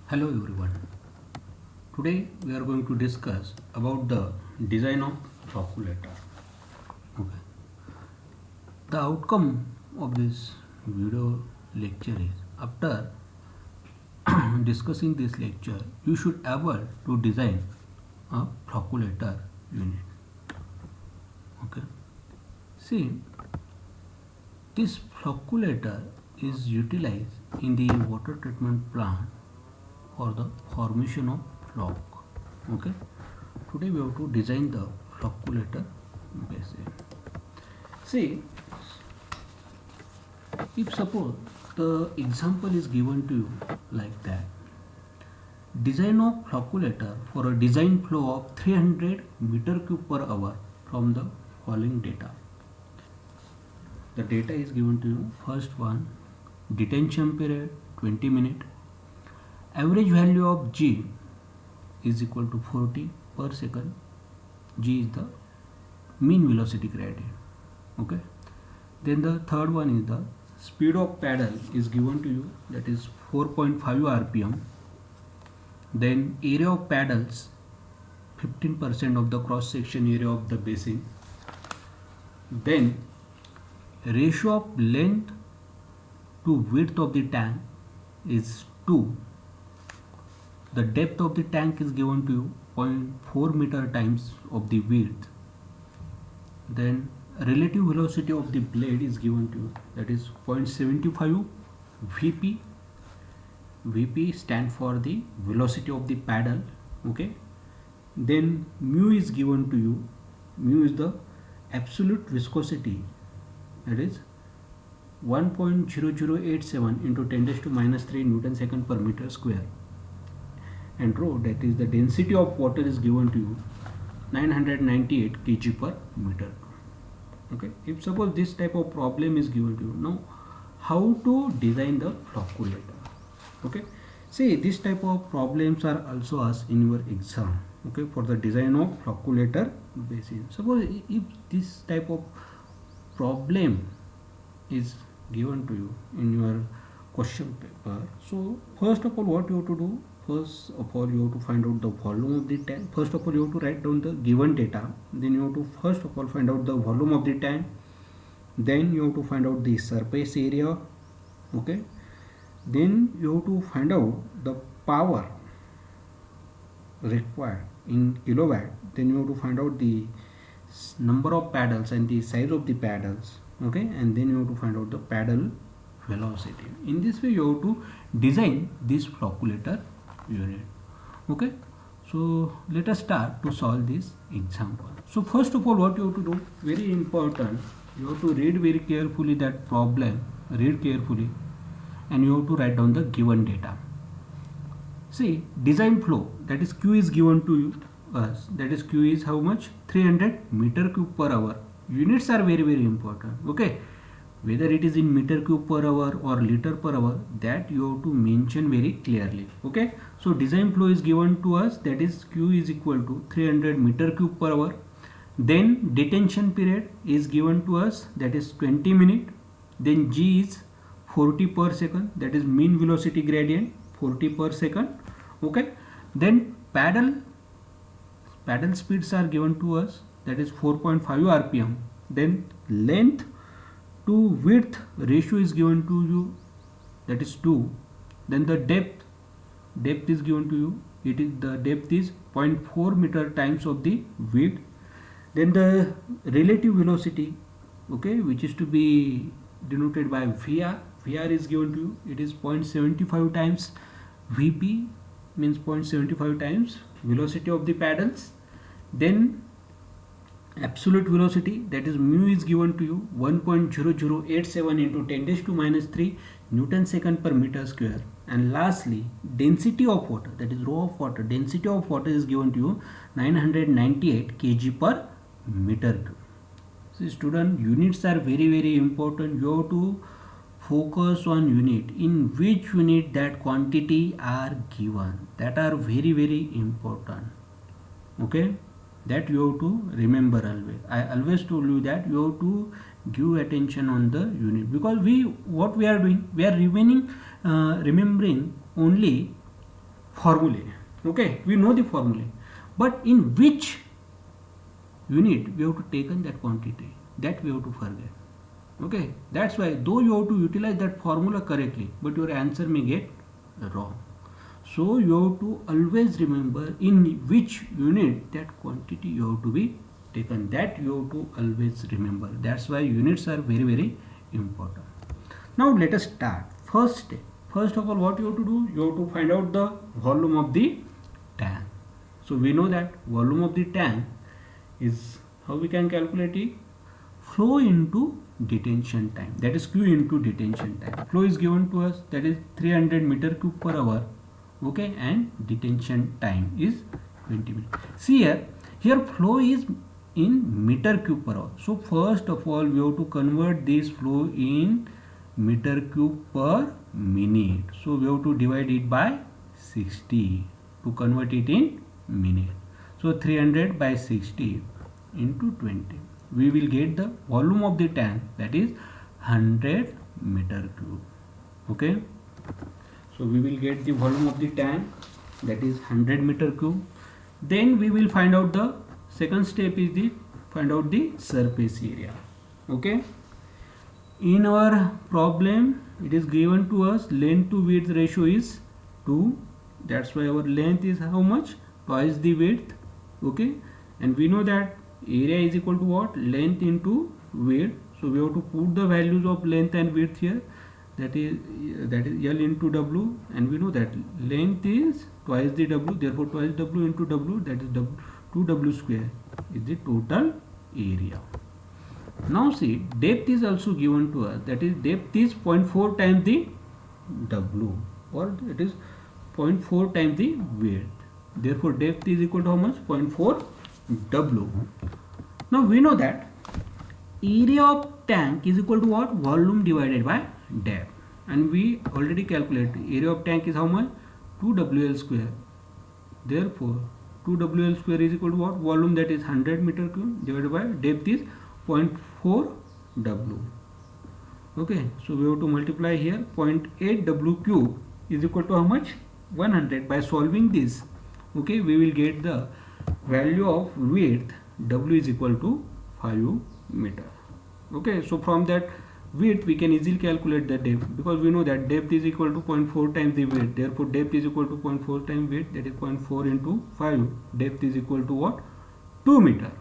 Hello everyone. Today we are going to discuss about the design of calculator. Okay. The outcome of this video lecture is after discussing this lecture, you should able to design a calculator unit. Okay. See, this calculator is utilized in the water treatment plant for the formation of flock. Okay, today we have to design the calculator basic. See, if suppose the example is given to you like that, design of calculator for a design flow of 300 meter cube per hour from the following data. The data is given to you. First one, detention period 20 minutes. Average value of G is equal to 40 per second. G is the mean velocity gradient. Okay. Then the third one is the speed of paddle is given to you, that is 4.5 rpm. Then area of paddles 15% of the cross section area of the basin. Then ratio of length to width of the tank is 2. The depth of the tank is given to you 0.4 meter times of the width. Then relative velocity of the blade is given to you, that is 0.75 Vp. Vp stand for the velocity of the paddle. Okay. Then mu is given to you. Mu is the absolute viscosity, that is 1.0087 into 10 raised to minus 3 Newton second per meter square. And rho, that is the density of water, is given to you 998 kg per meter. Okay, if suppose this type of problem is given to you, now how to design the calculator? Okay, see, this type of problems are also asked in your exam. Okay, for the design of calculator basis. Suppose if this type of problem is given to you in your question paper, so first of all what you have to do? First of all, you have to find out the volume of the tank. First of all, you have to write down the given data. Then you have to first of all find out the volume of the tank. Then you have to find out the surface area. Okay. Then you have to find out the power required in kilowatt. Then you have to find out the number of paddles and the size of the paddles. Okay. And then you have to find out the paddle velocity. In this way, you have to design this calculator unit. Okay, so let us start to solve this example. So first of all, what you have to do, very important, you have to read very carefully that problem, read carefully, and you have to write down the given data. See, design flow, that is Q is given to you, that is Q is how much? 300 meter cube per hour. Units are very important. Okay, whether it is in meter cube per hour or liter per hour, that you have to mention very clearly. Okay, so design flow is given to us, that is Q is equal to 300 meter cube per hour. Then detention period is given to us, that is 20 minutes. Then G is 40 per second, that is mean velocity gradient 40 per second. Okay, then paddle speeds are given to us, that is 4.5 rpm. Then length to width ratio is given to you, that is 2. Then the depth is given to you, it is the depth is 0.4 meter times of the width. Then the relative velocity, okay, which is to be denoted by VR is given to you, it is 0.75 times Vp, means 0.75 times velocity of the paddles. Then absolute velocity, that is mu, is given to you 1.0087 into 10 raised to minus 3 Newton second per meter square. And lastly, density of water, that is rho of water, density of water is given to you 998 kg per meter cube. So student, units are very important. You have to focus on unit, in which unit that quantity are given, that are very important. Okay, that you have to remember always. I always told you that you have to give attention on the unit, because what we are doing, we are remembering only formulae. Okay, we know the formulae, but in which unit we have to taken that quantity, that we have to forget. Okay, that's why though you have to utilize that formula correctly, but your answer may get wrong. So you have to always remember in which unit that quantity you have to be taken, that you have to always remember. That's why units are very, very important. Now let us start. First step, first of all, what you have to do, you have to find out the volume of the tank. So we know that volume of the tank is, how we can calculate it, flow into detention time, that is Q into detention time. Flow is given to us, that is 300 meter cube per hour. Okay, and detention time is 20 minutes. See here flow is in meter cube per hour. So first of all we have to convert this flow in meter cube per minute. So we have to divide it by 60 to convert it in minute. So 300 by 60 into 20. We will get the volume of the tank, that is 100 meter cube. Okay. So we will get the volume of the tank, that is 100 meter cube. Then we will find out the second step is the find out the surface area. Okay. In our problem it is given to us length to width ratio is 2. That's why our length is how much? Twice the width. Okay. And we know that area is equal to what? Length into width. So we have to put the values of length and width here. That is L into W, and we know that length is twice the W, therefore twice W into W, that is 2W square is the total area. Now see, depth is also given to us, that is depth is 0.4 times the W, or it is 0.4 times the width. Therefore depth is equal to how much? 0.4 W. Now we know that area of tank is equal to what? Volume divided by depth, and we already calculated area of tank is how much? 2WL square. Therefore 2WL square is equal to what? Volume, that is 100 meter cube, divided by depth is 0.4 W. Okay, so we have to multiply here. 0.8 W cube is equal to how much? 100. By solving this, okay, we will get the value of width. W is equal to 5 meter. Okay, so from that width we can easily calculate the depth, because we know that depth is equal to 0.4 times the width. Therefore depth is equal to 0.4 times width, that is 0.4 into 5. Depth is equal to what? 2 meter.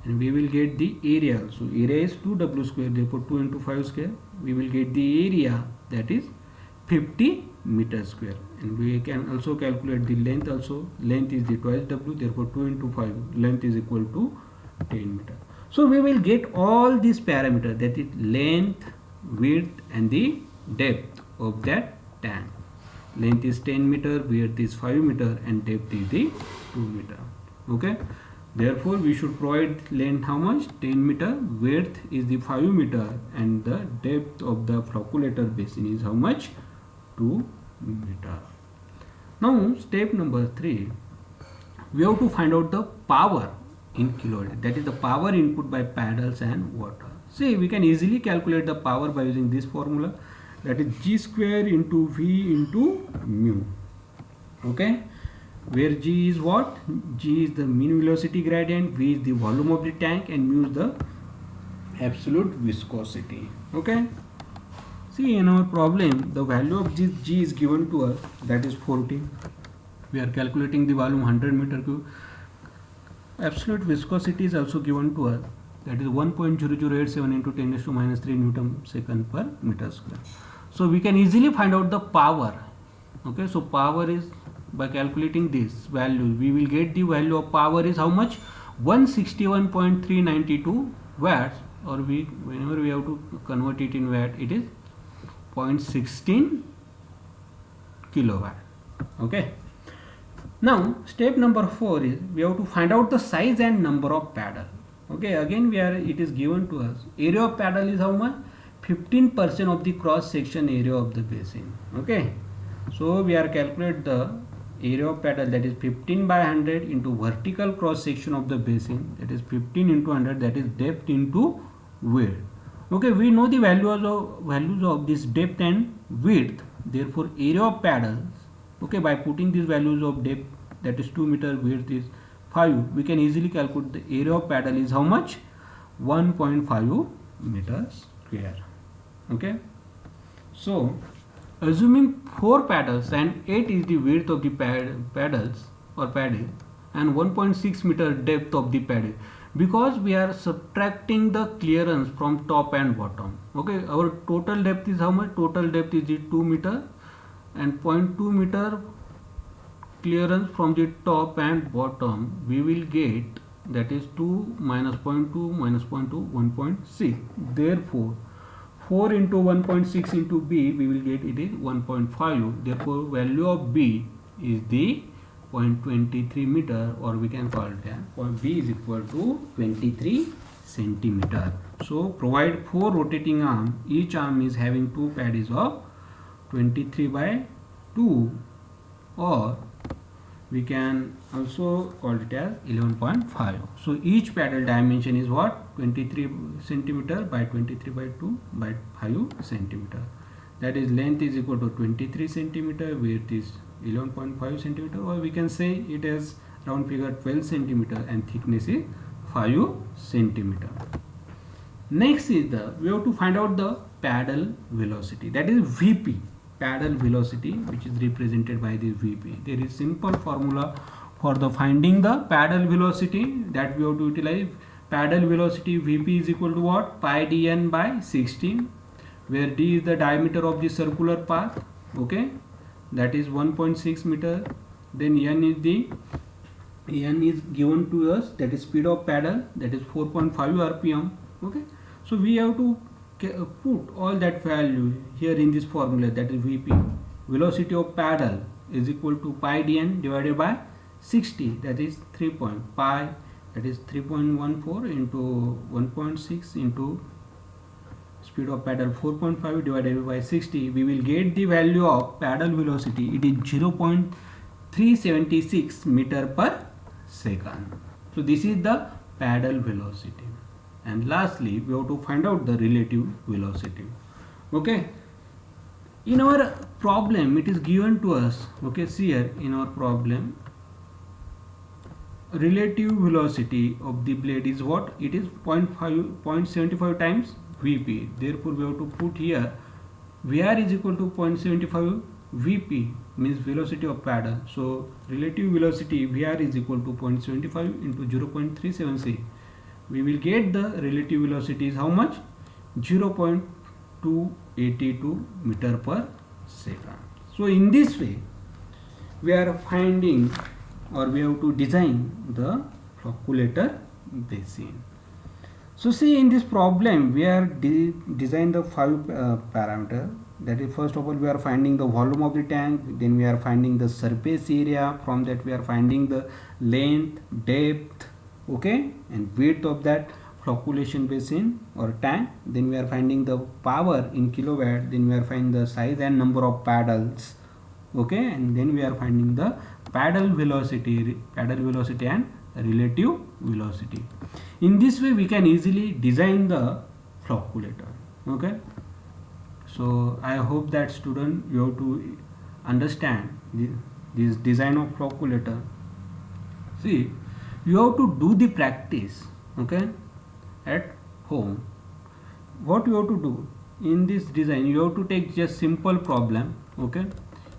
And we will get the area also. Area is 2W square, therefore 2 into 5 square. We will get the area, that is 50 meter square. And we can also calculate the length also. Length is the twice W, therefore 2 into 5, length is equal to 10 meter. So we will get all these parameters, that is length, width and the depth of that tank. Length is 10 meter, width is 5 meter and depth is the 2 meter. Okay. Therefore we should provide length how much? 10 meter, width is the 5 meter and the depth of the flocculator basin is how much? 2 meter. Now step number 3, we have to find out the power in kilowatt, that is the power input by paddles and water. See, we can easily calculate the power by using this formula, that is G square into V into mu. Okay, where G is what? G is the mean velocity gradient, V is the volume of the tank and mu is the absolute viscosity. Okay, see, in our problem the value of G is given to us, that is 40. We are calculating the volume 100 meter cube. Absolute viscosity is also given to us, that is 1.0087 into 10 raised to minus 3 Newton second per meter square. So we can easily find out the power. Okay, so power is, by calculating this value, we will get the value of power is how much? 161.392 watts, or whenever we have to convert it in watt, it is 0.16 kilowatt. Okay. Now step number 4 is we have to find out the size and number of paddle. Okay, again it is given to us. Area of paddle is how much? 15% of the cross section area of the basin. Okay, so we are calculate the area of paddle, that is 15 by 100 into vertical cross section of the basin, that is 15 into 100, that is depth into width. Okay, we know the values of this depth and width. Therefore area of paddles Okay, by putting these values of depth, that is 2 meter, width is 5, we can easily calculate the area of paddle is how much? 1.5 meters square. Okay, so assuming 4 paddles and 8 is the width of the paddles or paddle and 1.6 meter depth of the paddle, because we are subtracting the clearance from top and bottom. Okay, our total depth is how much? Total depth is 2 meter and 0.2 meter clearance from the top and bottom we will get, that is 2 minus 0.2 minus 0.2 1.6. Therefore 4 into 1.6 into b, we will get it is 1.5. Therefore value of b is the 0.23 meter, or we can call it as b is equal to 23 centimeter. So provide 4 rotating arm, each arm is having 2 paddles of 23 by 2, or we can also call it as 11.5. So each paddle dimension is what? 23 centimeter by 23 by 2 by 5 centimeter. That is, length is equal to 23 centimeter, width is 11.5 centimeter, or we can say it as round figure 12 centimeter, and thickness is 5 centimeter. Next is we have to find out the paddle velocity, that is Vp. Paddle velocity, which is represented by this Vp. There is simple formula for the finding the paddle velocity that we have to utilize. Paddle velocity Vp is equal to what? Pi dn by 16, where d is the diameter of the circular path. Okay, that is 1.6 meter. Then n is given to us, that is speed of paddle, that is 4.5 rpm. Okay, so we have to put all that value here in this formula, that is Vp. Velocity of paddle is equal to pi dn divided by 60, that is 3 pi, that is 3.14 into 1.6 into speed of paddle 4.5 divided by 60. We will get the value of paddle velocity. It is 0.376 meter per second. So this is the paddle velocity. And lastly, we have to find out the relative velocity. Okay, in our problem it is given to us, okay, see here in our problem, relative velocity of the blade is what? It is 0.75 times Vp. Therefore we have to put here Vr is equal to 0.75 Vp, means velocity of paddle. So relative velocity Vr is equal to 0.75 into 0.376. We will get the relative velocity is how much? 0.282 meter per second. So in this way we are finding, or we have to design the flocculator basin. So see, in this problem we are design the 5 parameter. That is, first of all we are finding the volume of the tank, then we are finding the surface area, from that we are finding the length, depth, okay, and width of that flocculation basin or tank. Then we are finding the power in kilowatt, then we are finding the size and number of paddles, okay, and then we are finding the paddle velocity and relative velocity. In this way we can easily design the flocculator. Okay, so I hope that student, you have to understand this design of flocculator. See, you have to do the practice, okay, at home. What you have to do in this design, you have to take just simple problem. Okay,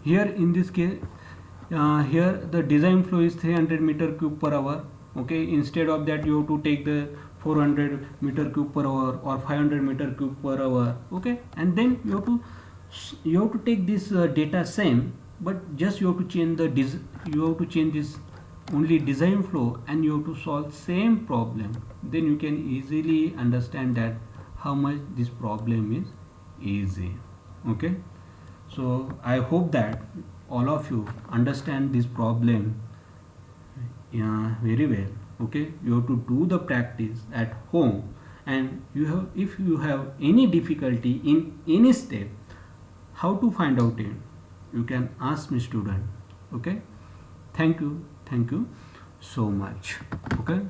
here in this case, here the design flow is 300 meter cube per hour. Okay, instead of that you have to take the 400 meter cube per hour or 500 meter cube per hour. Okay, and then you have to take this data same, but just you have to change the this only design flow, and you have to solve same problem. Then you can easily understand that how much this problem is easy. Okay, so I hope that all of you understand this problem very well. Okay, you have to do the practice at home, and if you have any difficulty in any step, how to find out it, you can ask me, student. Okay, thank you so much. Okay.